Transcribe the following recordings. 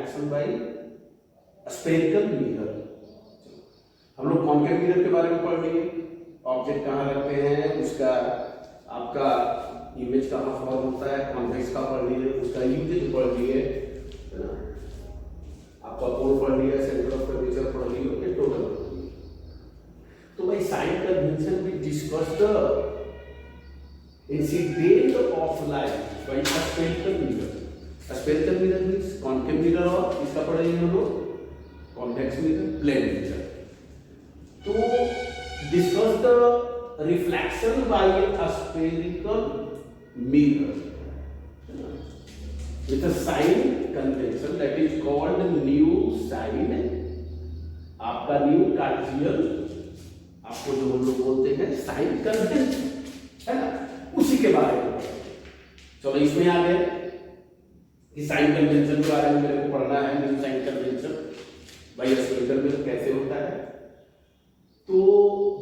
Reflection by spherical mirror. हम लोग concave mirror के बारे में पढ़ लिए, ऑब्जेक्ट कहाँ रखते हैं, उसका आपका इमेज कहाँ फॉर्म होता है, कॉन्वेक्स का पढ़ लिए, उसका यूजेज पढ़ लिए, है ना, आपका पोल पढ़ लिया, सेंटर ऑफ कर्वेचर पढ़ लिया, ये टोटल पढ़ लिया। तो भाई साइन कन्वेंशन भी discuss the incident of light by spherical mirror. Spherical mirror means concave mirror और इसका पढ़ेंगे हम लोग कॉन्वेक्स मिरर, प्लेन मिरर। तो discuss the reflection by a spherical mirror with a sign convention that is called new sign, आपका new कार्जियल, आपको जो हम लोग बोलते हैं साइन कन्वेंशन, है ना, उसी के बारे में। चलो इसमें आ गए कि साइन कन्वेंशन के बारे में मेरे को पढ़ना है, new sign convention by spherical mirror कैसे होता है। तो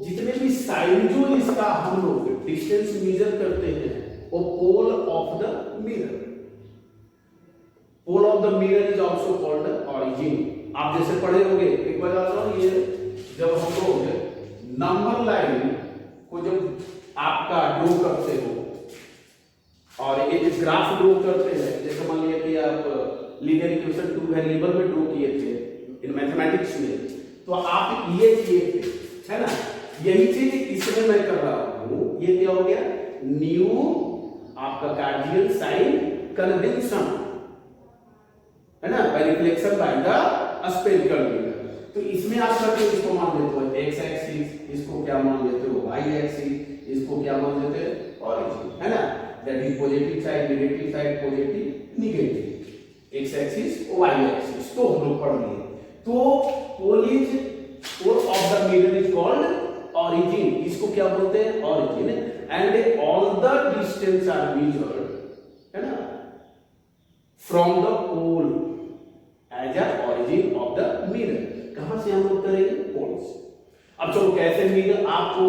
जितने भी साइन जो इसका हम लोग डिस्टेंस मेजर करते हैं वो pole of the mirror, pole of the mirror is also called origin. आप जैसे पढ़े होंगे, एक बार बताओ, ये जब हम लोग नंबर लाइन को जब आपका ड्रॉ करते हो और एक ग्राफ ड्रॉ करते हैं, जैसे मान लिया कि आप लीनियर इक्वेशन 2 वेरिएबल में ड्रॉ किए थे इन मैथमेटिक्स में, तो आप ये किए थे, है ना, यही चीज इसमें मैं कर रहा हूं। ये क्या हो गया, न्यू आपका कार्डियल साइन कन्वेंशन, है ना, bye reflection by the spherical mirror. तो इसमें आप करते हो, इसको मान लेते हो एक्स एक्सिस, इसको क्या मान लेते हो वाई एक्सिस, इसको क्या मान लेते हो ऑरिजिन, है ना, that is positive side, negative side, positive negative, X axis Y axis. तो हम लोग पढ़ लिए। तो pole of the mirror is called origin, इसको क्या बोलते हैं origin, and all the distance are measured, है ना, from the pole as a origin of the mirror. कहां से हम लोग करेंगे, पोल से। अब चलो कैसे मिरर, आपको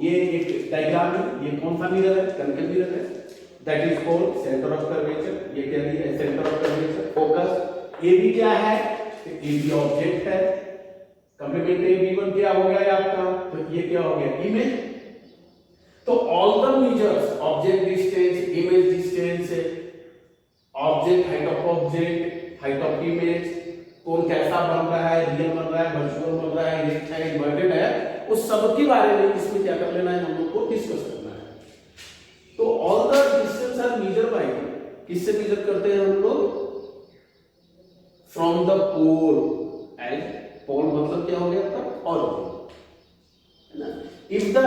ये एक डायग्राम है, ये कौन सा मिरर है, कॉन्केव मिरर है, that is called centre of curvature. ये क्या है, centre of curvature, focus. A B क्या है, ए बी ऑब्जेक्ट है, कंप्लीमेंट ए बी वन क्या हो गया आपका, तो ये क्या हो गया, इमेज। तो all the measures, object distance, image distance, object, height of object, height of image, कौन कैसा बन रहा है, रियल बन रहा है, वर्चुअल बन रहा है, इरेक्ट है, इन्वर्टेड है, उस सब के बारे में इसमें क्या कर लेना है, हम लोग को डिस्कस करना है। तो all the distance are measure by, किससे मेजर करते हैं हम लोग, from the pole as, pole मतलब क्या हो गया आपका ऑरिजिन, है ना। If the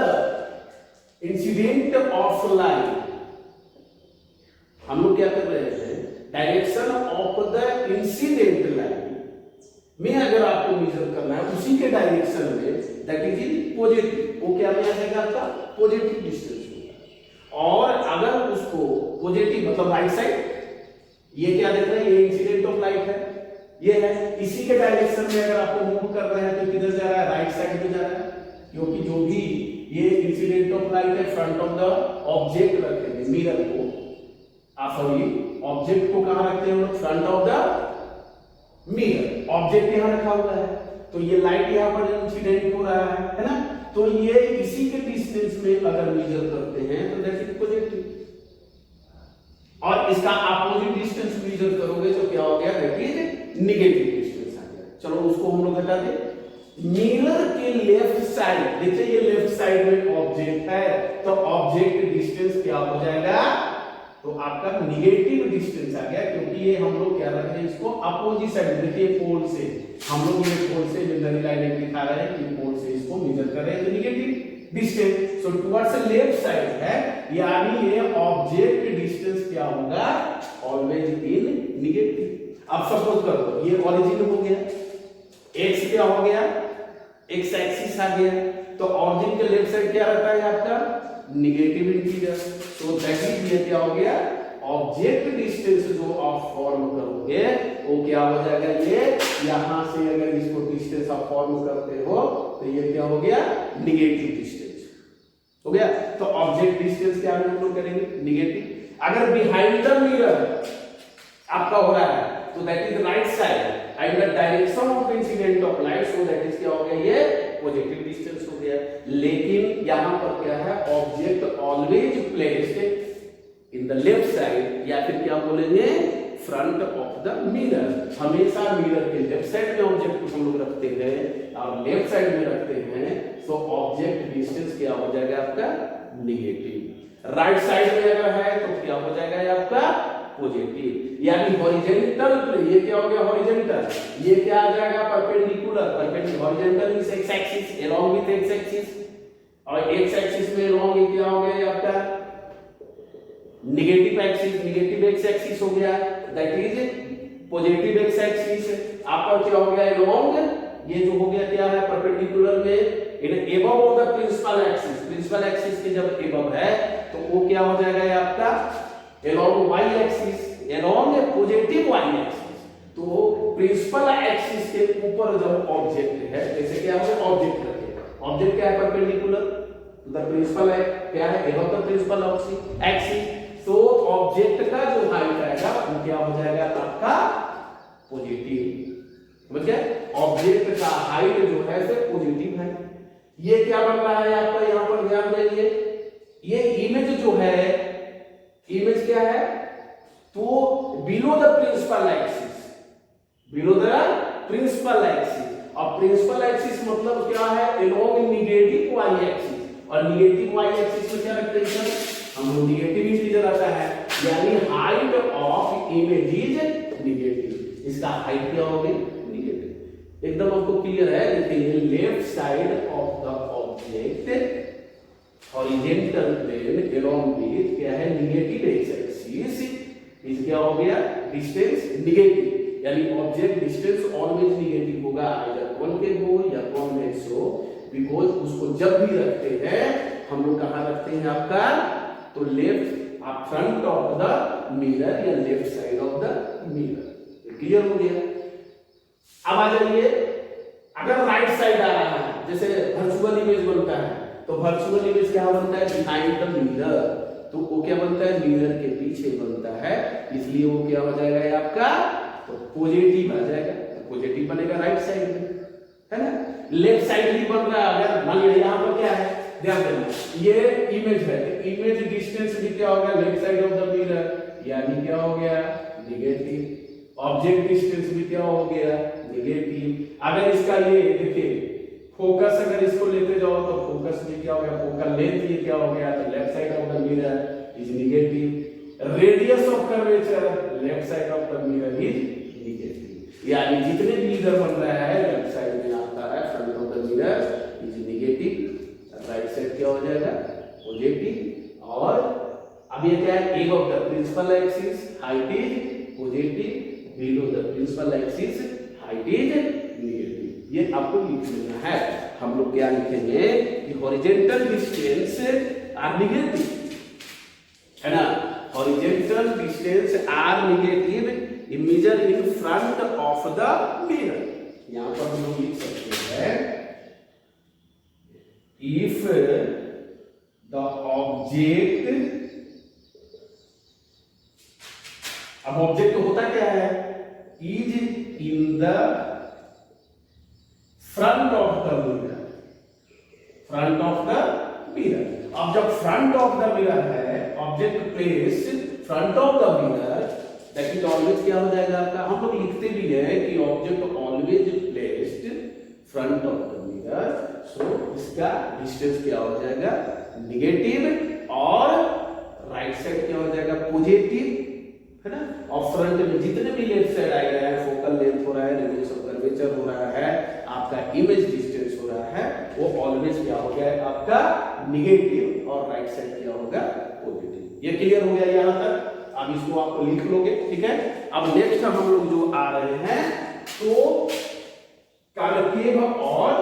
incident of light, हम लोग क्या कर रहे हैं, direction of the incident light में अगर आपको मेजर करना है उसी के डायरेक्शन में, दैट इज इन पॉजिटिव, वो क्या में आ जाएगा आपका पॉजिटिव डिस्टेंस होगा। और अगर उसको पॉजिटिव मतलब राइट साइड, ये क्या देख रहे हैं, ये इंसिडेंट ऑफ लाइट है, ये है, इसी के डायरेक्शन में अगर आपको मूव कर रहे हैं तो किधर जा रहा है, राइट साइड में जा रहा है, क्योंकि जो भी ये इंसिडेंट ऑफ लाइट है फ्रंट ऑफ द ऑब्जेक्ट रखेंगे, मिरर को, सॉरी ऑब्जेक्ट को कहां रखते हैं, front of the mirror, object यहां रखा हुआ है, तो ये लाइट यहां पर इंसिडेंट हो रहा है ना, तो ये इसी के डिस्टेंस में अगर मेजर करते हैं तो दैट इज पॉजिटिव, और इसका अपोजिट डिस्टेंस मेजर करोगे तो क्या हो गया, दैट इज नेगेटिव डिस्टेंस आ गया। चलो उसको हम लोग हटा दें। मिरर के लेफ्ट साइड, देखिए ये लेफ्ट साइड में ऑब्जेक्ट है, तो ऑब्जेक्ट डिस्टेंस क्या हो जाएगा, तो आपका निगेटिव डिस्टेंस आ गया, क्योंकि ये हम लोग क्या रख रहे हैं, इसको अपोजिट साइड, देखिए पोल से हम लोग ये पोल से जनरली लाइन दिखा रहे हैं कि पोल से इसको मेजर कर रहे हैं, तो negative distance, so towards the left side है, यानी ये ऑब्जेक्ट डिस्टेंस क्या होगा, ऑलवेज इन निगेटिव। अब सपोज करो ये ओरिजिन हो गया, एक्स क्या हो गया, एक्स एक्सिस आ गया, तो ऑरिजिन के लेफ्ट साइड क्या रहता है आपका, निगेटिव इंटीजर, तो दैट इज ये क्या हो गया, ऑब्जेक्ट डिस्टेंस जो आप फॉर्म करोगे वो क्या हो जाएगा, ये यहां से अगर इसको डिस्टेंस आप फॉर्म करते हो तो ये क्या हो गया, निगेटिव डिस्टेंस हो गया। तो ऑब्जेक्ट डिस्टेंस क्या हम लोग करेंगे, निगेटिव। अगर बिहाइंड द मिरर आपका हो रहा है तो that is right side and the direction of incident of light, so that is क्या हो गया, ये पॉजिटिव डिस्टेंस हो गया। लेकिन यहां पर क्या है, object always placed in the left side, या फिर क्या बोलेंगे, फ्रंट ऑफ द मिरर। हमेशा मिरर के लेफ्ट साइड में ऑब्जेक्ट को हम लोग रखते हैं और लेफ्ट साइड में रखते हैं, तो ऑब्जेक्ट डिस्टेंस क्या हो जाएगा आपका, नेगेटिव। राइट साइड में अगर है तो क्या हो जाएगा आपका, पॉजिटिव। यानी हॉरिजॉन्टल प्लेन, ये क्या हो गया, हॉरिजॉन्टल, ये क्या आ जाएगा, perpendicular. Perpendicular horizontal is x axis along with x axis, और एक्स एक्सिस में अलोंग ये क्या हो गया आपका, negative axis, negative X axis हो गया, that is positive x axis. आपका क्या हो गया, अलोंग, ये जो हो गया क्या है, परपेंडिकुलर में in above of the principal axis. Principal axis के जब एबव है तो वो क्या हो जाएगा आपका, along Y axis, along positive Y axis. तो प्रिंसिपल एक्सिस के ऊपर जब ऑब्जेक्ट है, जैसे क्या हो, ऑब्जेक्ट रखेगा, ऑब्जेक्ट क्या है, परपेंडिकुलर टू द प्रिंसिपल है, क्या है, अबव द प्रिंसिपल एक्सिस। तो ऑब्जेक्ट का जो हाइट आएगा वो क्या हो जाएगा आपका, पॉजिटिव। समझ गए, ऑब्जेक्ट का हाइट जो है से पॉजिटिव है। ये क्या बन रहा है आपका, यहां पर ध्यान देंगे, ये इमेज जो है, इमेज क्या है, तो below the principal axis, below the principal axis. और प्रिंसिपल एक्सिस मतलब क्या है, अलोंग नेगेटिव वाई एक्सिस, और नेगेटिव वाई एक्सिस में क्या रखते हैं हम लोग, नेगेटिव इंटीजर आता है, यानी height of image is negative. इसका हाइट क्या होगी, नेगेटिव। एकदम आपको क्लियर है, देखिए left side of the object horizontal plane along with क्या है, नेगेटिव एक्स एक्सिस, इज क्या हो गया, डिस्टेंस नेगेटिव। यानी ऑब्जेक्ट डिस्टेंस ऑलवेज नेगेटिव होगा, आइदर कॉनकेव हो या कॉन्वेक्स हो, बिकॉज उसको जब भी रखते हैं हम लोग कहां रखते हैं आपका, तो लेफ्ट आप फ्रंट ऑफ द मिरर या left side of the mirror. Clear हो गया। अब आ जाइए, अगर राइट साइड आ रहा है, जैसे वर्चुअल इमेज बनता है, तो वर्चुअल इमेज क्या बनता है, बिहाइंड द मिरर, तो वो क्या बनता है, मिरर के पीछे बनता है, इसलिए वो क्या हो जाएगा आपका, तो पॉजिटिव आ जाएगा। तो पॉजिटिव बनेगा राइट साइड में, है ना। लेफ्ट साइड भी बन रहा है, अगर मान लीजिए यहां पर क्या है, ध्यान देना, ये इमेज है, इमेज डिस्टेंस भी क्या होगा, left side of the mirror, यानी क्या हो गया, नेगेटिव। ऑब्जेक्ट डिस्टेंस भी क्या हो गया, नेगेटिव। अगर इसका ये देखिए फोकस, अगर इसको लेते जाओ तो फोकस भी क्या हो गया, फोकल लेंथ ये क्या हो गया, तो left side of the mirror is negative. Radius of curvature left side of the mirror is negative. यानी जितने भी मिरर बन रहा है लेफ्ट साइड में आता है, front of the mirror is negative, right side क्या हो जाएगा, पॉजिटिव। और अब ये क्या है, above the principal axis height is positive, below the principal axis height is negative. ये आपको लिख लेना है। हम लोग क्या लिखेंगे कि हॉरिजॉन्टल डिस्टेंस आर नेगेटिव, है ना, horizontal distance are negative in measure in front of the mirror. यहां पर हम लोग लिख सकते हैं, if the object, अब ऑब्जेक्ट होता क्या है, is in the front of the mirror, front of the mirror। अब जब फ्रंट ऑफ द मिरर है, object placed front of the mirror, that is always क्या हो जाएगा आपका, हम लोग लिखते भी है कि object always placed front of the mirror, so इसका डिस्टेंस क्या हो जाएगा, नेगेटिव, और राइट साइड क्या हो जाएगा, पॉजिटिव, है ना। और फ्रंट में जितने भी लेफ्ट साइड आ रहा है, फोकल लेंथ हो रहा है, रेडियस ऑफ कर्वेचर हो रहा है, आपका इमेज डिस्टेंस हो रहा है, वो ऑलवेज क्या हो गया आपका, नेगेटिव, और राइट साइड क्या होगा, पॉजिटिव। ये क्लियर हो गया यहां तक। अब इसको आपको लिख लोगे, ठीक है। अब नेक्स्ट हम लोग जो आ रहे हैं, तो कॉन्केव और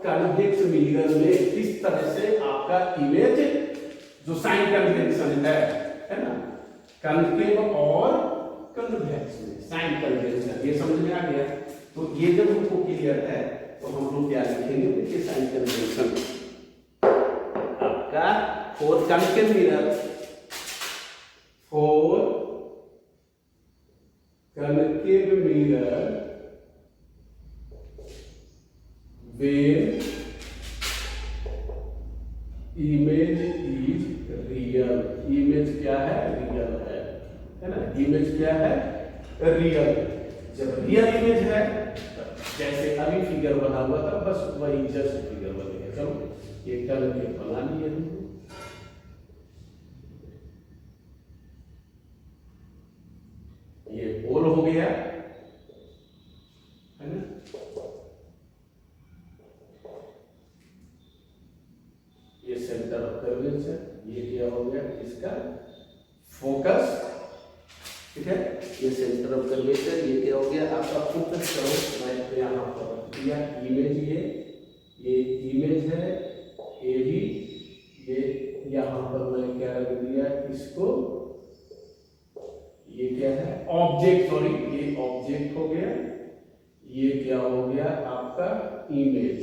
कन्वेक्स मिरर में किस तरह से आपका इमेज जो साइन कन्वेंशन है ना, कॉन्केव और कन्वेक्स में साइन कन्वेंशन, ये समझ में आ गया। तो ये जब हमको क्लियर है तो हम लोग क्या लिखेंगे, देखिए साइन कन्वेंशन आपका for concave mirror, for concave concave mirror where image is real, image क्या है, रियल है ना, इमेज क्या है, रियल। जब रियल इमेज है, जैसे अभी फिगर बना हुआ था, बस वही जस्ट फिगर बनेगा। चलो एक करके बना लिए, ये पोल हो गया है ना, ये सेंटर ऑफ कर्वेचर, ये क्या हो गया इसका फोकस, ठीक है, ये सेंटर ऑफ कर्वेचर, ये क्या हो गया आपका फोकस। करो मैं यहाँ पर रख दिया इमेज, ये इमेज है, ये भी, ये यहाँ पर मैं क्या रख दिया इसको, ये क्या है ऑब्जेक्ट, सॉरी ये ऑब्जेक्ट हो गया, ये क्या हो गया आपका इमेज,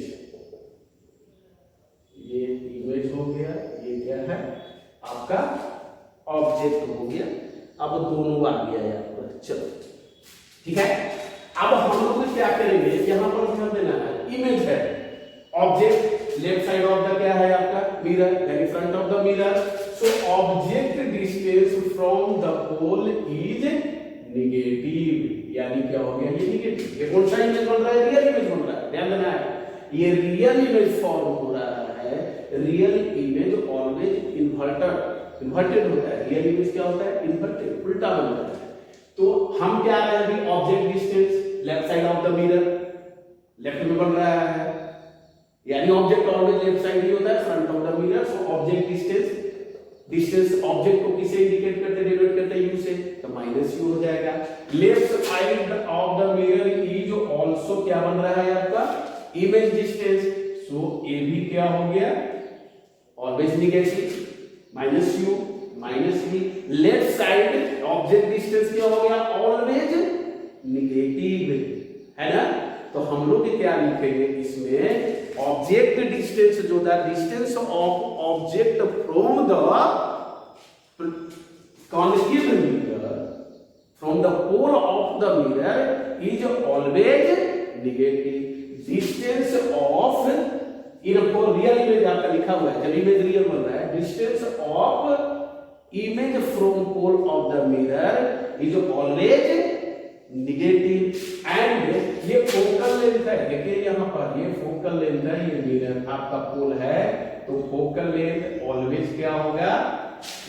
ये इमेज हो गया, ये क्या है आपका ऑब्जेक्ट हो गया। अब दोनों आ गया यहाँ पर, चलो ठीक है। अब हम लोग क्या करेंगे, यहां पर ध्यान देना है, इमेज है, object left side of the क्या है आपका मिरर, यानी front of the mirror. So object distance from the pole is negative, यानी क्या हो गया ये नेगेटिव। ये कौन सा इमेज बन रहा है, रियल इमेज बन रहा है, ध्यान देना है, ये रियल इमेज फॉर्म हो रहा है। रियल इमेज ऑलवेज इन्वर्टेड होता है, रियल इमेज क्या होता है, इन्वर्टेड, उल्टा बनता है। तो हम क्या आ रहे हैं अभी, object distance left side of the mirror, left में बन रहा है, यानी ऑब्जेक्ट ऑलवेज लेफ्ट साइड ही होता है, front of the mirror. So object distance object को किसे इंडिकेट करते, डिनोट करते हैं, यू से, तो माइनस यू हो जाएगा। Left side of the mirror is also क्या बन रहा है आपका इमेज डिस्टेंस। सो ए भी क्या हो गया always negative, minus U minus V. Left side object distance क्या हो गया ऑलवेज नेगेटिव, है ना। तो हम लोग क्या लिखेंगे इसमें, ऑब्जेक्ट डिस्टेंस जो था, distance of object from the concave mirror from the pole of the mirror is always negative. Distance of in for real image आपका लिखा हुआ है, जब इमेज रियल बन रहा है, distance of image from pole of the mirror is always negative. And ये focal length है, देखिए यहां पर ये फोकल लेंथ है, ये मिरर आपका पोल है, तो फोकल लेंथ ऑलवेज क्या होगा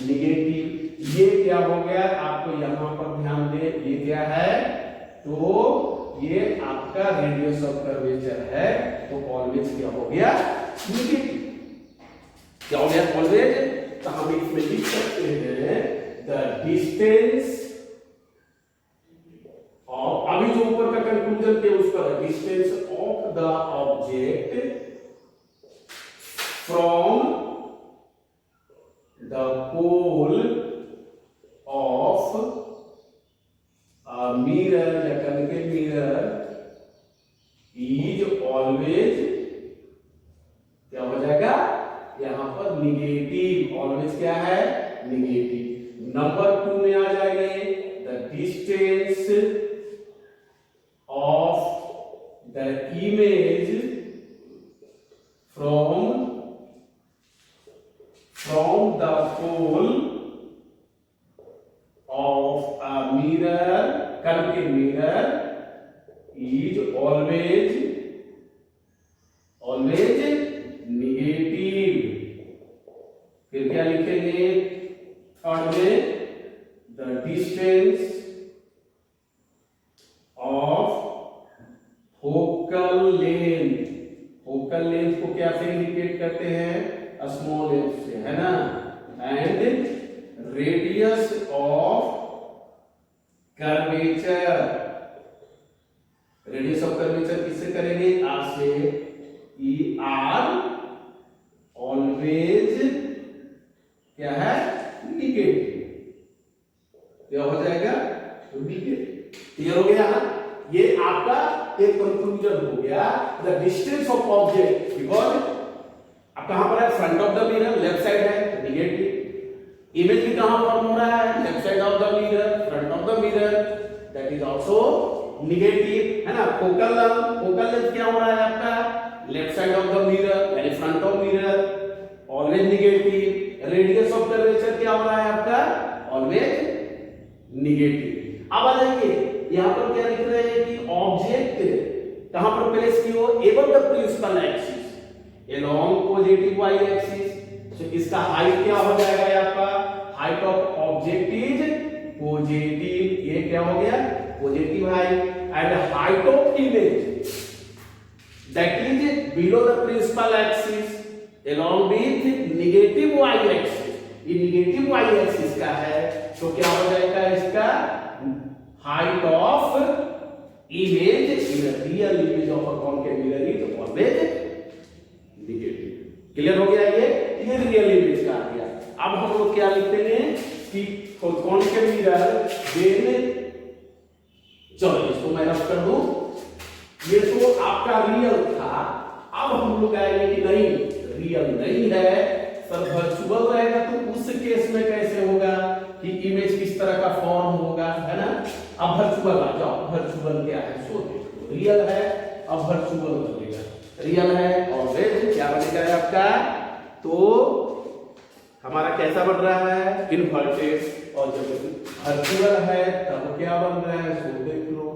नेगेटिव। ये क्या हो गया आपको यहां पर ध्यान दे, ये क्या है, तो ये आपका रेडियस ऑफ कर्वेचर है, तो ऑलवेज क्या हो गया नेगेटिव। क्या हो गया ऑलवेज, तो हम इसमें लिख सकते हैं द डिस्टेंस ऑफ, अभी जो ऊपर का कंक्लूजन थे उस पर, distance of the object from the pole of mirror या कनकेव मिरर इज ऑलवेज क्या हो जाएगा यहां पर नेगेटिव, ऑलवेज क्या है नेगेटिव। नंबर 2 में आ जाएंगे the distance of the image from the pole of a mirror, concave mirror is always negative। फिर क्या लिखेंगे थर्ड में, the distance of focal length, focal length को क्या से इंडिकेट करते हैं, स्मॉल एफ से, है ना। And radius of curvature, radius of curvature किससे करेंगे, आर से। ई आर ऑलवेज क्या है नेगेटिव, क्या हो जाएगा नेगेटिव। क्लियर हो गया, ये आपका एक कंक्लूजन हो गया। The distance of object, because अब कहां पर है, front of the mirror, left side है तो नेगेटिव। इमेज भी कहां फॉर्म हो रहा है, left side of the mirror, front of the mirror, that is also negative, है ना। फोकल लेंथ क्या हो रहा है आपका, left side of the mirror यानी front of mirror, always negative. Radius of curvature क्या हो रहा है आपका, ऑलवेज निगेटिव। अब आ जाइए यहां पर क्या लिख रहे हैं कि ऑब्जेक्ट कहां पर प्लेस की हो, above the principal axis along positive Y axis. तो इसका हाइट क्या हो जाएगा आपका, height of object is positive, ये क्या हो गया, positive height. And height of image that is below the principal axis along with negative Y axis. ये नेगेटिव वाई एक्सिस का है, तो क्या हो जाएगा इसका height of image in real image of a concave mirror is always negative. Clear हो गया, ये रियल इमेज का आ गया। अब हम लोग क्या लिखते हैं कि कॉन्केव मिरर देन, चलो इसको मैं रफ कर दूं, ये तो आपका रियल था। अब हम लोग आएंगे कि नहीं रियल नहीं है सर, वर्चुअल रहेगा, तो उस केस में कैसे होगा कि इमेज किस तरह का फॉर्म होगा, है ना। अब वर्चुअल आ जाओ, वर्चुअल क्या है सो देखो, रियल है अब वर्चुअल बनेगा, रियल है ऑलवेज क्या बनेगा आपका, तो हमारा कैसा बन रहा है, इनवर्टेड। और जब वर्चुअल है तब क्या बन रहा है सो देख लो,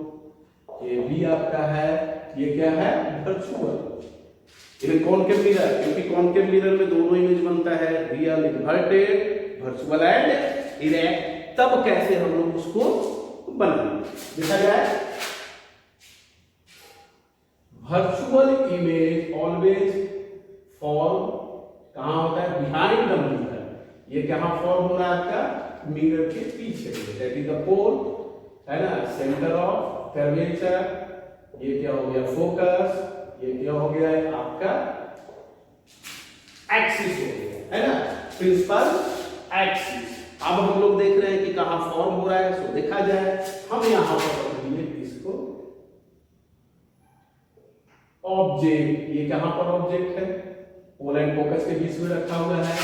ये भी आपका है, ये क्या है वर्चुअल। इन कॉनकेव मिरर, क्योंकि कॉनकेव मिरर में दोनों इमेज बनता है, real, inverted, virtual and erect. तब कैसे हम लोग उसको बनाएंगे देखा जाए। वर्चुअल इमेज ऑलवेज फॉर्म कहां होता है, बिहाइंड द मिरर। ये कहां फॉर्म हो रहा है आपका, मिरर के पीछे, दैट इज द पोल, है ना, सेंटर ऑफ कर्वेचर। ये क्या हो गया फोकस, ये क्या हो गया है आपका एक्सिस हो गया, है ना, प्रिंसिपल एक्सिस। अब हम लोग देख रहे हैं कि कहां फॉर्म हो रहा है, सो देखा जाए। हम यहां पर रखेंगे इसको ऑब्जेक्ट, ये कहां पर ऑब्जेक्ट है, पोल एंड फोकस के बीच में रखा हुआ है।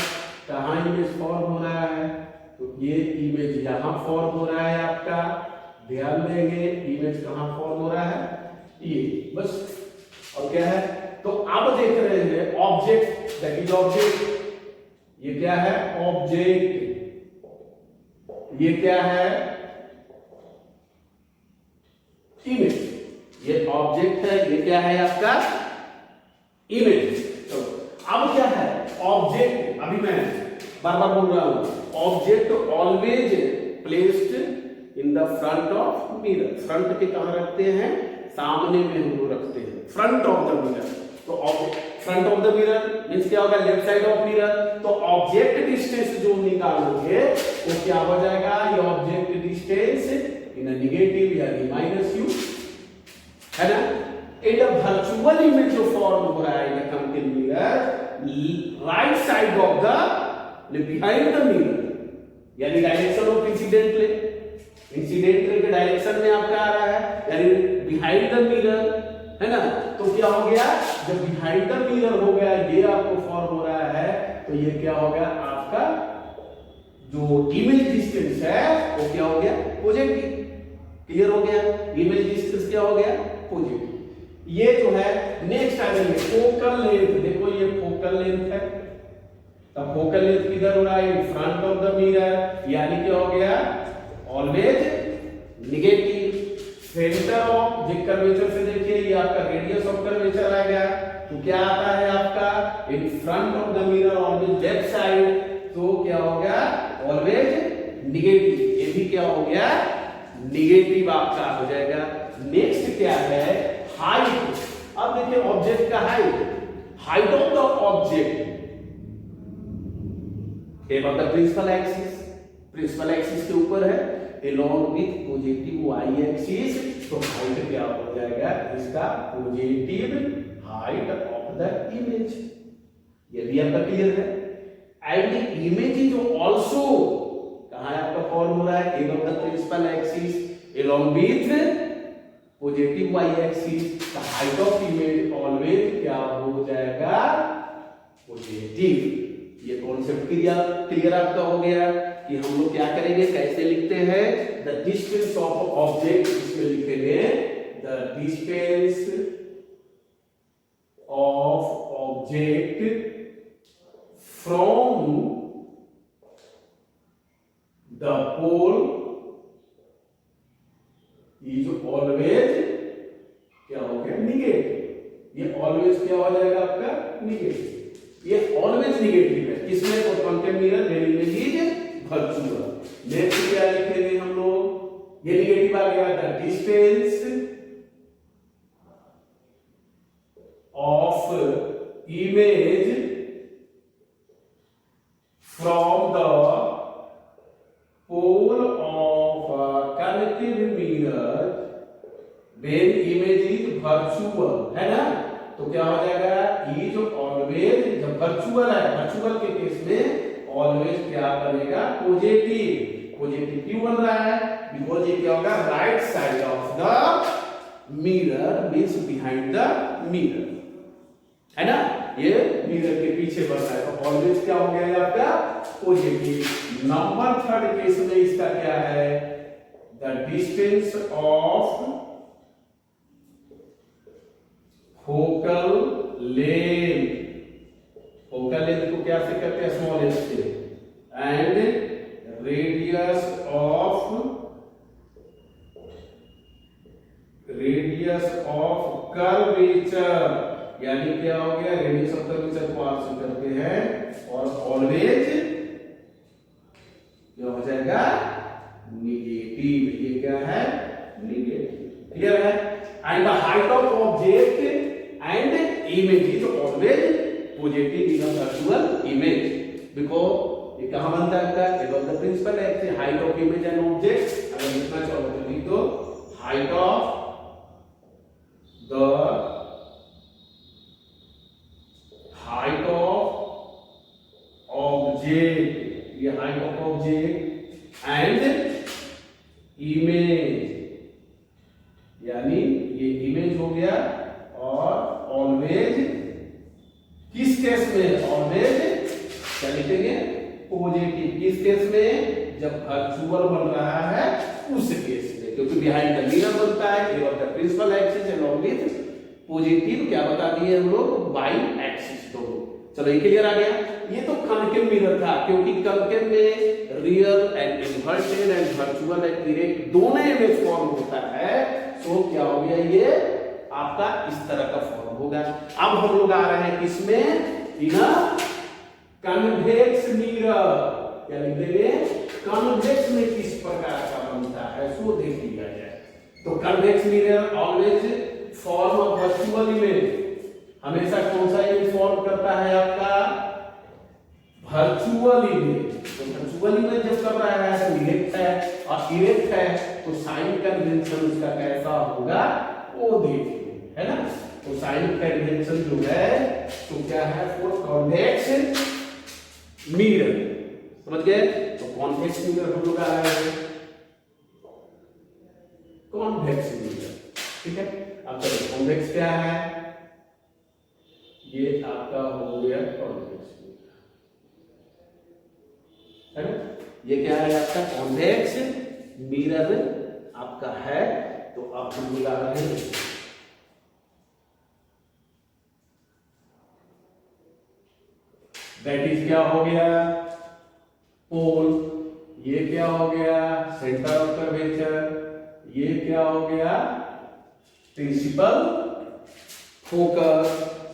कहां इमेज फॉर्म हो रहा है, तो ये इमेज यहां फॉर्म हो रहा है आपका, ध्यान देंगे इमेज कहां फॉर्म हो रहा है, ये बस। और क्या है, तो अब देख रहे हैं ऑब्जेक्ट, दैट इज ऑब्जेक्ट। ये क्या है ऑब्जेक्ट, ये क्या है इमेज। ये ऑब्जेक्ट है, ये क्या है आपका इमेज। तो अब क्या है ऑब्जेक्ट, अभी मैं बार बार बोल रहा हूं, object always placed in the front of mirror. Front के कहां रखते हैं, सामने में हम लोग रखते हैं, फ्रंट ऑफ द मिरर। तो front of the mirror means क्या होगा, लेफ्ट साइड ऑफ मिरर। तो ऑब्जेक्ट डिस्टेंस जो निकालोगे वो क्या हो जाएगा, ये ऑब्जेक्ट डिस्टेंस इन नेगेटिव यानी -u, है ना। इन द वर्चुअल इमेज जो फॉर्म हो रहा है in concave mirror, right side of the behind the mirror, यानी direction of incident ray, incident ray के डायरेक्शन में आपका आ रहा है, यानी बिहाइंड द मिरर, है ना। तो क्या हो गया, जब बिहाइंड द मिरर हो गया, ये आपको फॉर्म हो रहा है, तो ये क्या हो गया आपका जो इमेज डिस्टेंस है वो क्या हो गया पॉजिटिव। क्लियर हो गया, इमेज डिस्टेंस क्या हो गया पॉजिटिव। ये जो है नेक्स्ट आ जाएंगे फोकल लेंथ। देखो ये फोकल लेंथ है, तो फोकल लेंथ किधर हो रहा है, इन फ्रंट ऑफ द मिरर, यानी क्या हो गया always negative. Centre of J curvature से देखिए, ये आपका रेडियस ऑफ कर्वेचर आ गया, तो क्या आता है आपका इन front of the mirror always left side, तो क्या हो गया ऑलवेज निगेटिव। ये भी क्या हो गया निगेटिव आपका हो जाएगा। नेक्स्ट क्या है हाइट। अब देखिए ऑब्जेक्ट का height of the object above the principal axis, principal axis के ऊपर है, along with positive y axis, तो हाइट क्या हो जाएगा इसका positive height of the image. ये भी आपका क्लियर है। एंड इमेज इज आल्सो कहां है आपका फॉर्म हो रहा है, above the principal axis along with positive y axis, the height of image always क्या हो जाएगा पॉजिटिव। ये कॉन्सेप्ट क्लियर आपका हो गया। कि हम लोग क्या करेंगे, कैसे लिखते हैं, द डिस्टेंस ऑफ ऑब्जेक्ट, इसमें लिखेंगे the distance of object from the pole is always क्या हो गया, निगेटिव। ये ऑलवेज क्या हो जाएगा आपका, निगेटिव। ये ऑलवेज निगेटिव है किसमें, तो concave mirror when image is virtual. Next क्या लिखेंगे हम लोग, ये निगेटिव आ गया, the distance of image from the pole of connective mirror when image is virtual, है ना, तो क्या हो जाएगा, इज ऑलवेज, जब वर्चुअल है, वर्चुअल के केस में ऑलवेज क्या बनेगा, पॉजिटिव। पॉजिटिव क्यों बन रहा है, बिकॉज ये क्या होगा, right side of the mirror means behind the mirror, है ना, ये मिरर के पीछे बन रहा है, तो ऑलवेज क्या हो गया आपका, पॉजिटिव। नंबर थर्ड केस में इसका क्या है, the distance of focal length, focal length को क्या से करते हैं, स्मॉल एच से, एंड रेडियस ऑफ कर्वेचर, यानी क्या हो गया, रेडियस ऑफ कर्वेचर को आर से करते हैं, और ऑलवेज क्या हो जाएगा, निगेटिव। ये क्या है, निगेटिव। क्लियर है। And the height of object and image is always positive in a virtual image, because ये कहाँ बनता है, above the principal axis, height of image and object। अगर लिखना चाहो तो लिख दो, height of object, ये height of object and image, यानी ये इमेज हो गया, और ऑलवेज किस केस में, ऑलवेज क्या लिखेंगे, पॉजिटिव। किस केस में, जब वर्चुअल बन रहा है उस केस में, क्योंकि बिहाइंड द मिरर बनता है, केवल the principal axis and always positive क्या बता दिए हम लोग, बाई एक्सिस दोनों। चलो ये क्लियर आ गया। ये तो कॉन्केव मिरर था, क्योंकि कॉन्केव में real and inverted and virtual and erect दोनों इमेज फॉर्म होता है, तो क्या हो गया, ये आपका इस तरह का फॉर्म होगा। अब हम लोग आ रहे हैं किसमें, बिना कन्वेक्स मिरर, क्या लिख देंगे, कन्वेक्स में किस प्रकार का बनता है, सो देख लिया जाए। तो convex mirror always form of virtual image, हमेशा कौन सा इमेज फॉर्म करता है आपका, वर्चुअल इमेज। तो वर्चुअल इमेज जब कर रहा है तो इरेक्ट है, और इरेक्ट है तो साइन कन्वेंशन उसका कैसा होगा वो देखिए, है ना। तो साइन कन्वेंशन जो है तो क्या है, फॉर कॉन्वेक्स मिरर, समझ गए। तो कॉन्वेक्स मिरर हम लोग आ रहे हैं, कॉन्वेक्स मिरर, ठीक है। अब चलो कॉन्वेक्स क्या है, ये आपका हो गया कॉन्वेक्स मिरर, है ना। ये क्या है आपका कॉन्वेक्स मिरर आपका है। तो आप हम लोग आ रहे हैं, दैट इज क्या हो गया, पोल। ये क्या हो गया, सेंटर ऑफ कर्वेचर। ये क्या हो गया, प्रिंसिपल फोकस,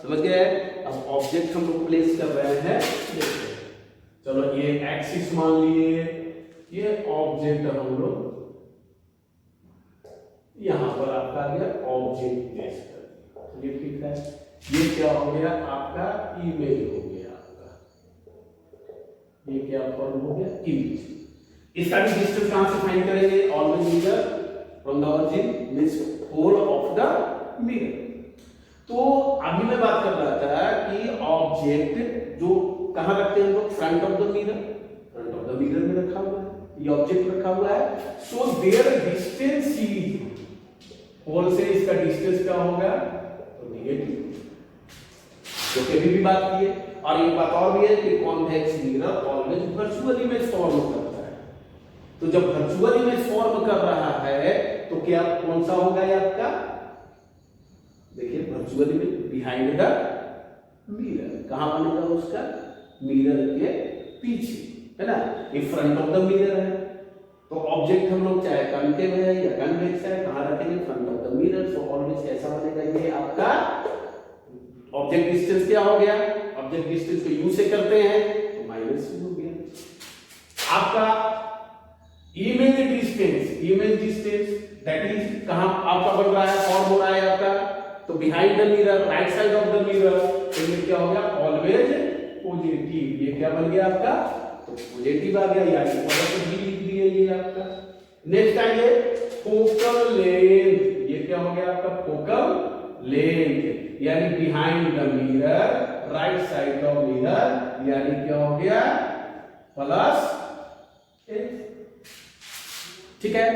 समझ गए। अब ऑब्जेक्ट हम लोग प्लेस कर रहे हैं, चलो ये एक्सिस मान लिए, ये ऑब्जेक्ट हम लोग यहां पर आपका आ गया, ऑब्जेक्ट प्लेस कर दिया, चलिए ठीक है। ये क्या हो गया आपका, इमेज हो गया आपका, ये क्या फॉर्म हो गया, इमेज। इसका भी डिस्टेंस कहां से फाइंड करेंगे, always mirror from the origin means hole of the mirror. तो अभी मैं बात कर रहा था कि ऑब्जेक्ट जो कहां रखते हैं हम लोग, front of the mirror, front of the mirror में रखा हुआ है, ये ऑब्जेक्ट रखा हुआ है। So their distance is, hole से इसका डिस्टेंस क्या होगा, तो निगेटिव, जो कभी भी बात की है। और एक बात और भी है कि convex mirror always virtual image form करता है, तो जब वर्चुअल इमेज फॉर्म कर रहा है तो क्या कौन सा होगा ये आपका, देखिए virtual image behind the mirror, कहां बनेगा उसका, मिरर के पीछे, है ना, ये फ्रंट ऑफ द मिरर है। तो ऑब्जेक्ट हम लोग चाहे कॉन्केव है या कन्वेक्स है, कहां रखेंगे, front of the mirror. So always कैसा बनेगा ये आपका ऑब्जेक्ट डिस्टेंस क्या हो गया, ऑब्जेक्ट डिस्टेंस को यू से करते हैं तो माइनस यू हो गया। आपका इमेज डिस्टेंस दैट इज कहां आपका बन रहा है, फॉर्म हो रहा है आपका, तो behind the mirror, right side of the mirror, तो ये क्या हो गया, ऑलवेज पॉजिटिव। ये क्या बन गया आपका, तो पॉजिटिव आ गया, यानी पॉजिटिव भी लिख दिए ये आपका। नेक्स्ट आइए फोकल लेंथ, ये क्या हो गया आपका, फोकल लेंथ, यानी behind the mirror, right side of mirror, यानी क्या हो गया, प्लस, ठीक है।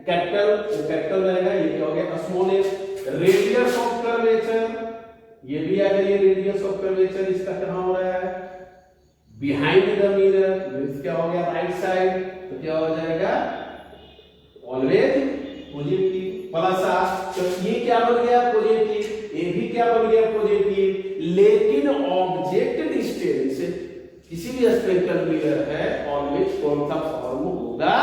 कैपिटल रहेगा, ये क्या हो गया, small F. Radius of curvature, ये भी आ गया, रेडियस ऑफ कर्वेचर इसका कहां हो रहा है, बिहाइंड द मिरर, मींस क्या हो गया, राइट साइड, तो क्या हो जाएगा, ऑलवेज पॉजिटिव, प्लस, तो ये क्या बन गया, पॉजिटिव, ये भी क्या बन गया, पॉजिटिव। लेकिन ऑब्जेक्ट डिस्टेंस किसी भी स्पेक्ट्रल मिरर है, ऑलवेज कौन सा फॉर्म होगा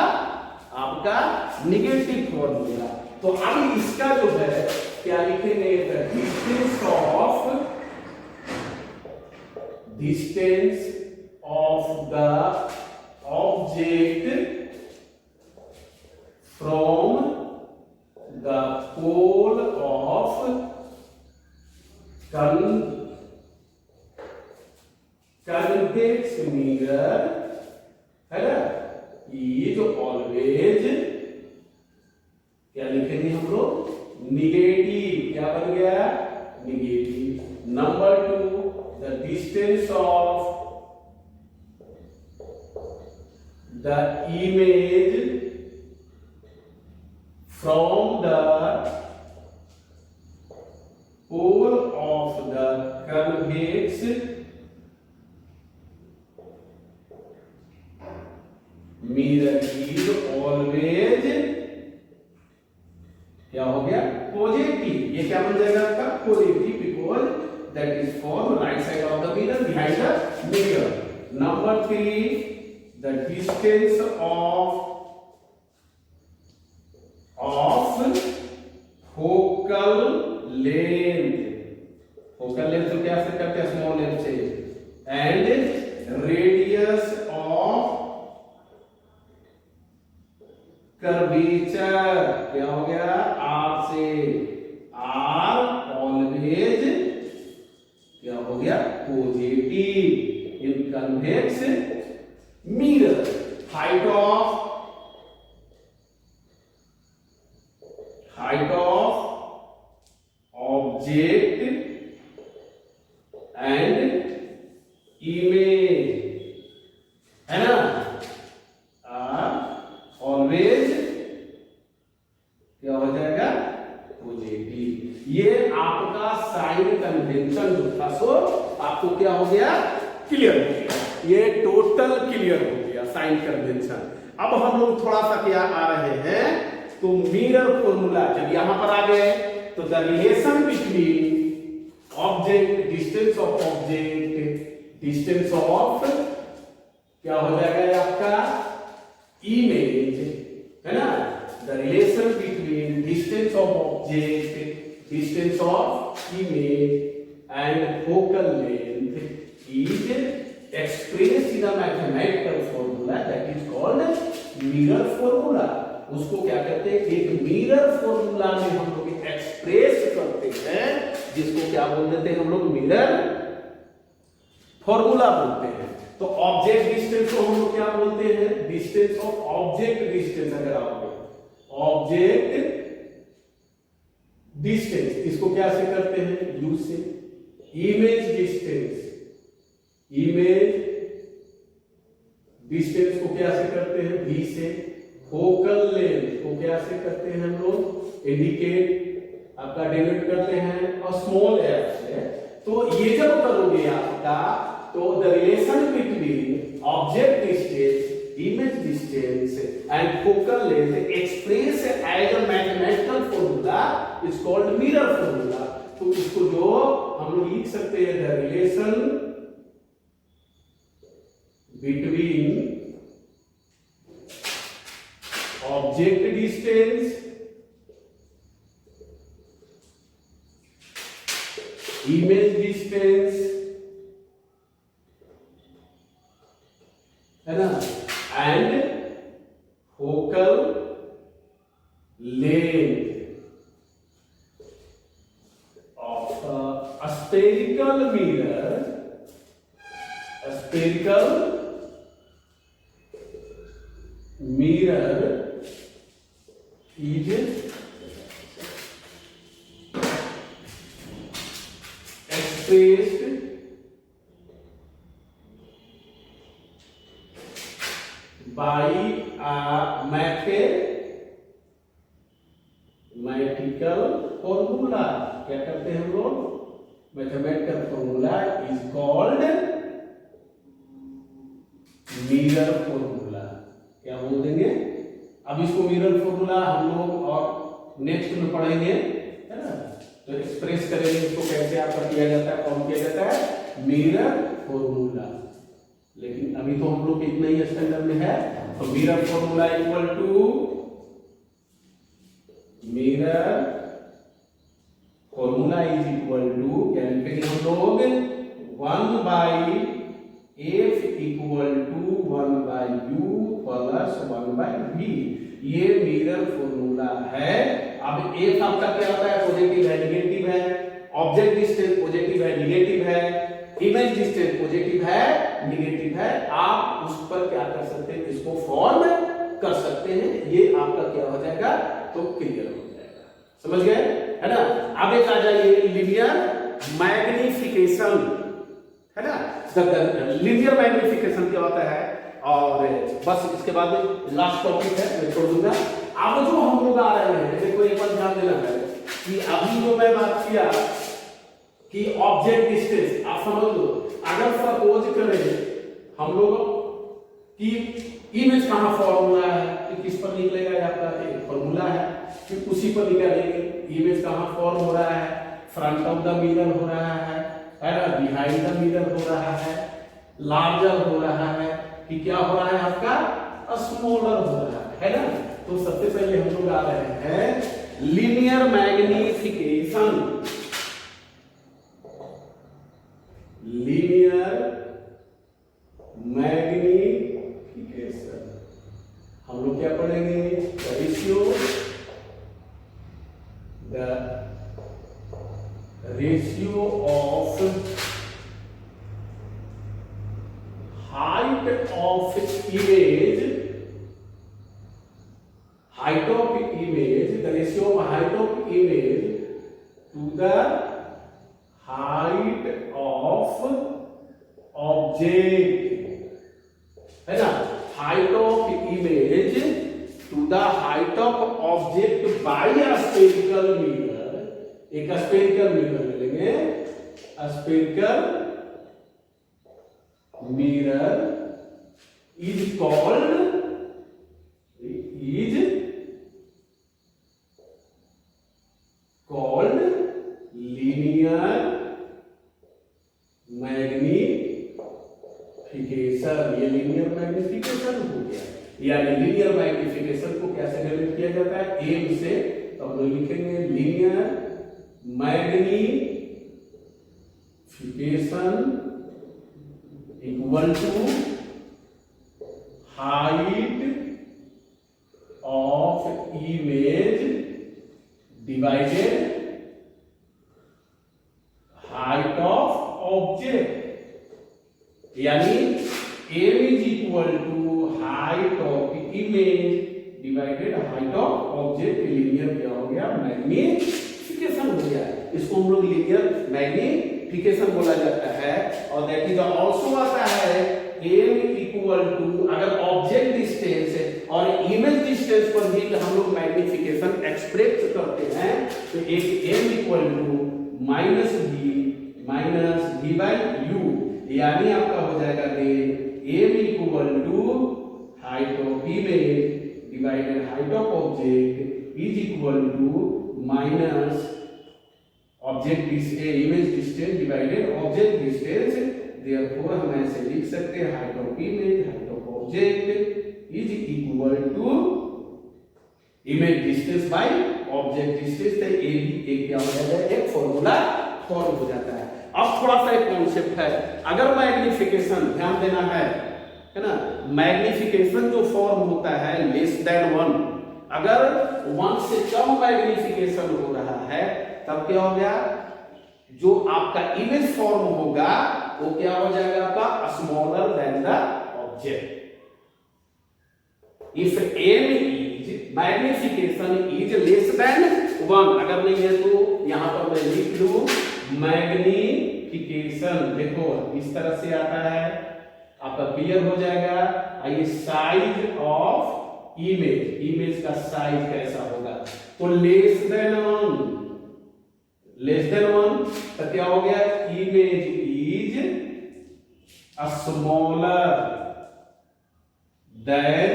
आपका, निगेटिव फॉर्म होगा। तो अब इसका जो है क्या लिखेंगे, distance of the object from the pole of convex mirror, है ना, ये जो ऑलवेज क्या लिखेंगे हम लोग, निगेटिव, क्या बन गया, negative. Number 2, the distance of the image from the pole of the convex mirror is always क्या हो गया, पॉजिटिव। ये क्या बन जाएगा आपका, positive, because that is for right side of the mirror, behind the mirror. Number 3, the distance of focal length, focal length को क्या से करते हैं, स्मॉल लेंथ से, एंड रेडियस ऑफ कर्वेचर, क्या हो गया, आर से, आर ऑलवेज क्या हो गया, positive in convex mirror. Height of object and image, है ना, ऑलवेज क्या हो जाएगा, पॉजिटिव। ये आपका साइन कन्वेंशन जो था, सो आपको क्या हो गया, क्लियर हो गया, ये टोटल क्लियर हो गया साइन कन्वेंशन। अब हम लोग थोड़ा सा क्या आ रहे हैं, तो मिरर फॉर्मूला जब यहां पर आ गए, तो the relation between object, distance of object, distance of क्या हो जाएगा आपका, इमेज, है ना, the relation between distance of object, distance of image and focal length is express in a mathematical formula that is called mirror formula. उसको क्या कहते हैं, एक मिरर फॉर्मूला में हम लोग एक्सप्रेस करते हैं, जिसको क्या बोल देते हैं हम लोग, मिरर फॉर्मूला बोलते हैं। तो ऑब्जेक्ट डिस्टेंस को हम लोग क्या बोलते हैं, डिस्टेंस ऑफ ऑब्जेक्ट डिस्टेंस। अगर आप ऑब्जेक्ट डिस्टेंस इसको क्या से करते हैं, यू से। इमेज डिस्टेंस को क्या से करते हैं, वी से। फोकल लेंथ को क्या से करते हैं हम लोग, इंडिकेट आपका डिनोट करते हैं और स्मॉल एफ से। तो ये जब करोगे आपका, तो the relation between object distance, image distance and express as a mathematical formula is called mirror formula. तो इसको जो हम लोग लिख सकते हैं, the relation between object distance, image distance, है ना, and focal length of a spherical mirror, a spherical mirror is expressed by a mathematical formula. क्या करते हैं हम लोग? Mathematical formula is called mirror formula. क्या बोल देंगे? अब इसको मिरर फॉर्मूला हम लोग और नेक्स्ट में पढ़ेंगे, है ना, तो एक्सप्रेस करेंगे इसको कैसे आपका किया जाता है, फॉर्म किया जाता है मिरर फॉर्मूला। लेकिन अभी तो हम लोग इतना ही स्टैंडर्ड में है। तो mirror formula equal to mirror formula is equal to, क्या लिखेंगे हम लोग, 1/f equal to 1/u plus 1/v। ये मिरर फॉर्मूला है। अब f आपका क्या होता है? पॉजिटिव है, निगेटिव है, ऑब्जेक्ट डिस्टेंस पॉजिटिव है, निगेटिव है, इमेज डिस्टेंस पॉजिटिव है, निगेटिव है। आप उस पर क्या कर सकते हैं? इसको फॉर्म कर सकते हैं। ये आपका क्या हो जाएगा? तो क्लियर हो जाएगा। समझ गए, है ना। अब एक आ जाइए लीनियर मैग्निफिकेशन, है ना। लीनियर मैग्निफिकेशन क्या होता है? और बस इसके बाद लास्ट टॉपिक है, मैं छोड़ दूंगा। अब जो हम लोग आ रहे हैं, देखो एक बार ध्यान देना है कि अभी जो मैं बात किया कि ऑब्जेक्ट डिस्टेंस, आप समझ लो, अगर सपोज करें हम लोग कि इमेज कहां फॉर्म हो रहा है, कि किस पर निकलेगा? आपका एक फॉर्मूला है कि उसी पर निकालेंगे। इमेज कहां फॉर्म हो रहा है? फ्रंट ऑफ द मिरर हो रहा है ना, बिहाइंड द मिरर हो रहा है, लार्जर हो रहा है, कि क्या हो रहा है आपका? स्मॉलर हो रहा है ना। तो सबसे पहले हम लोग आ रहे हैं लीनियर मैग्निफिकेशन। लीनियर मैग्निफिकेशन हम लोग क्या पढ़ेंगे? Ratio of height of image, height of image, the ratio of height of image to the height of object, है ना। height of image to the height of object by a spherical mirror। एक spherical mirror ले लेंगे, spherical mirror is called linear magnification. ये linear magnification हो गया, यानी linear magnification को कैसे डेवलप किया जाता है? एम से। तो हम लोग लिखेंगे linear magnification equal to height of image divided height of object, यानी m is equal to height of image divided height of object. Linear क्या हो गया? मैग्निफिकेशन हो गया। इसको हम लोग लीनियर मैग्निफिकेशन बोला जाता है। और दैट इज आल्सो आता है m इक्वल टू, अगर ऑब्जेक्ट डिस्टेंस और इमेज डिस्टेंस पर भी हम लोग मैग्निफिकेशन एक्सप्रेस करते हैं, तो एक m equal to minus v by u, यानी आपका हो जाएगा m equal to height of image divided height of object is equal to minus object image distance divided object distance. Therefore हम ऐसे लिख सकते हैं height of image, height of object is equal to image distance by object distance. तो ये भी एक क्या हो जाता है, एक फॉर्मूला फॉर्म हो जाता है. अब थोड़ा सा एक कॉन्सेप्ट है, अगर मैग्निफिकेशन ध्यान देना है ना, मैग्निफिकेशन जो फॉर्म होता है लेस देन 1, अगर 1 से कम मैग्निफिकेशन हो रहा है तब क्या हो गया, जो आपका इमेज फॉर्म होगा वो क्या हो जाएगा आपका smaller than the object. If m is magnification is less than 1, अगर नहीं है तो यहां पर मैं लिख लूं मैग्निफिकेशन. देखो इस तरह से आता है, आपका क्लियर हो जाएगा. आइए साइज ऑफ इमेज, इमेज का साइज कैसा होगा, तो लेस देन 1 तो क्या हो गया, image is smaller than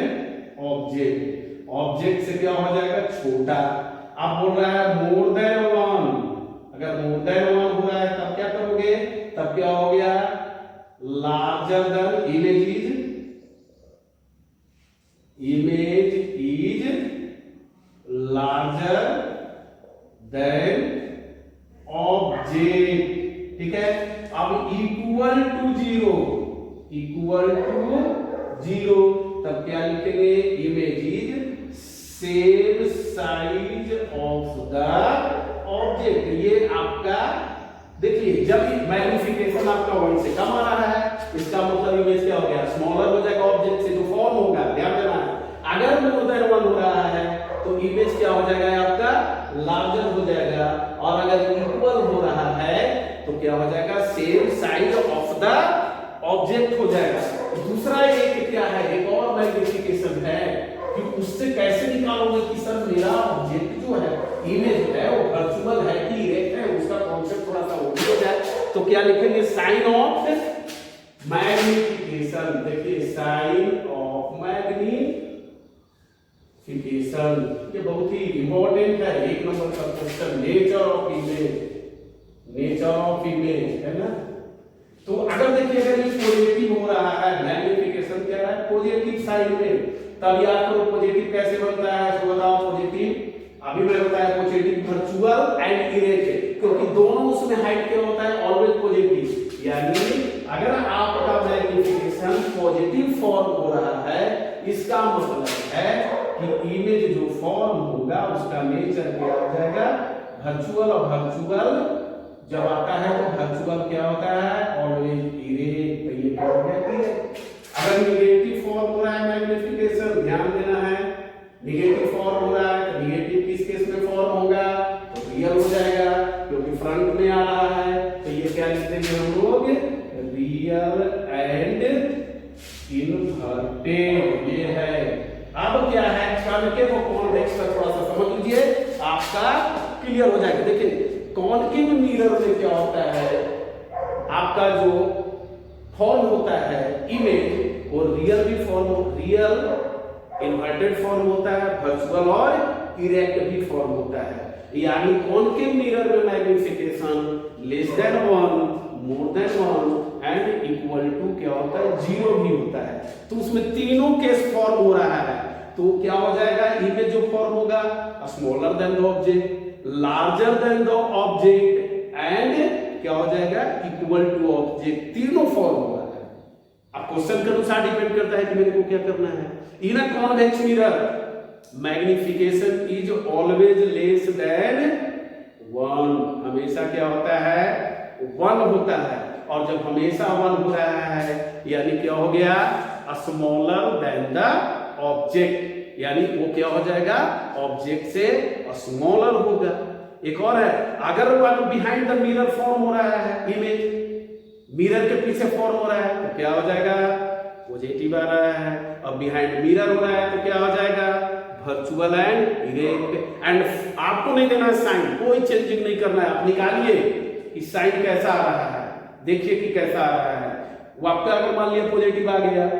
object. Object से क्या हो जाएगा, छोटा. आप बोल रहा है मोर देन 1, अगर मोर देन 1 हो रहा है तब क्या करोगे, तब क्या हो गया, larger than. Image is larger than object. ठीक है. अब इक्वल टू 0 तब क्या लिखेंगे, image is same size of the object. ये आपका देखिए, जब मैग्निफिकेशन आपका 1 से कम आ रहा है इसका मतलब इमेज क्या हो गया, स्मॉलर हो जाएगा ऑब्जेक्ट से जो फॉर्म होगा. ध्यान देना है, अगर मोर देन 1 हो रहा है तो इमेज क्या हो जाएगा आपका, लार्जर हो जाएगा. और अगर इक्वल हो रहा है तो क्या हो जाएगा, same size of the object हो जाएगा. दूसरा एक क्या है, एक और मैग्निफिकेशन है कि उससे कैसे निकालोगे कि सर मेरा ऑब्जेक्ट जो है, इमेज है वो वर्चुअल है कि इरेक्ट है, उसका कॉन्सेप्ट थोड़ा सा वो हो जाए. तो क्या लिखेंगे, साइन ऑफ मैग्निफिकेशन. देखिए साइन ऑफ मैग्निफिकेशन, ये बहुत ही इंपॉर्टेंट है, 1 नंबर का क्वेश्चन. नेचर ऑफ इमेज है ना. तो अगर देखिए अगर ये पॉजिटिव हो रहा है, मैग्निफिकेशन क्या है पॉजिटिव साइड में, तब याद करो पॉजिटिव कैसे बनता है, तो बताओ पॉजिटिव अभी मैंने बताया पॉजिटिव वर्चुअल एंड इरेक्ट, क्योंकि दोनों उसमें हाइट क्या होता है, ऑलवेज पॉजिटिव. यानी अगर आपका मैग्निफिकेशन पॉजिटिव फॉर्म हो रहा है इसका मतलब है कि इमेज जो फॉर्म होगा उसका नेचर क्या हो जाएगा, वर्चुअल. और वर्चुअल जब आता है तो वर्चुअल क्या होता है, ऑलवेज इरेक्ट. तो ये क्या हो गया, इरेक्ट. अगर निगेटिव फॉर्म हो रहा है मैग्निफिकेशन, ध्यान देना है, निगेटिव फॉर्म हो रहा है तो निगेटिव किस केस में फॉर्म होगा, तो रियल हो जाएगा क्योंकि फ्रंट में आ रहा है. तो ये क्या लिख देंगे हम लोग, रियल एंड इनवर्टेड. ये है. अब क्या है, कॉन्केव और कॉन्वेक्स का थोड़ा सा समझ लीजिए, आपका क्लियर हो जाएगा. देखिए कॉन्केव मिरर में क्या होता है, आपका जो फॉर्म होता है इमेज वो रियल भी फॉर्म, रियल इन्वर्टेड फॉर्म होता है, वर्चुअल और इरेक्ट भी फॉर्म होता है. यानी कॉन्केव मिरर में magnification less than 1, more than 1 and equal to क्या होता है, 0 भी होता है. तो उसमें तीनों केस फॉर्म हो रहा है. तो क्या हो जाएगा, इमेज जो फॉर्म होगा smaller than the object, larger than the object and क्या हो जाएगा, इक्वल टू ऑब्जेक्ट. तीनों फॉर्म हो रहा है. अब क्वेश्चन के अनुसार डिपेंड करता है कि मेरे को क्या करना है. In a convex mirror magnification is always less than 1. हमेशा क्या होता है, 1 होता है. और जब हमेशा 1 हो रहा है यानी क्या हो गया, स्मॉलर देन द ऑब्जेक्ट. यानी वो क्या हो जाएगा, ऑब्जेक्ट से स्मॉलर होगा. एक और है, अगर one behind the mirror form हो रहा है, इमेज मिरर के पीछे फॉर्म हो रहा है तो क्या हो जाएगा, पॉजिटिव आ रहा है. और बिहाइंड मिरर हो रहा है तो क्या हो जाएगा, वर्चुअल एंड इरेक्ट. एंड आपको नहीं देना साइन, कोई चेंजिंग नहीं करना है. आप निकालिए कि साइन कैसा आ रहा है, देखिए कि कैसा आ रहा है. वो आपका अगर मान लिया पॉजिटिव आ गया,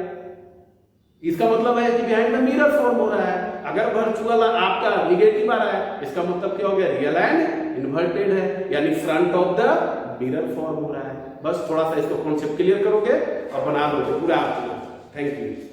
इसका मतलब है कि बिहाइंड द मिरर फॉर्म हो रहा है. अगर वर्चुअल आपका निगेटिव आ रहा है, इसका मतलब क्या हो गया, रियल एंड इन्वर्टेड है, यानी front of the mirror form हो रहा है। बस थोड़ा सा इसको कॉन्सेप्ट क्लियर करोगे और बना दोगे पूरा आपको। Thank you.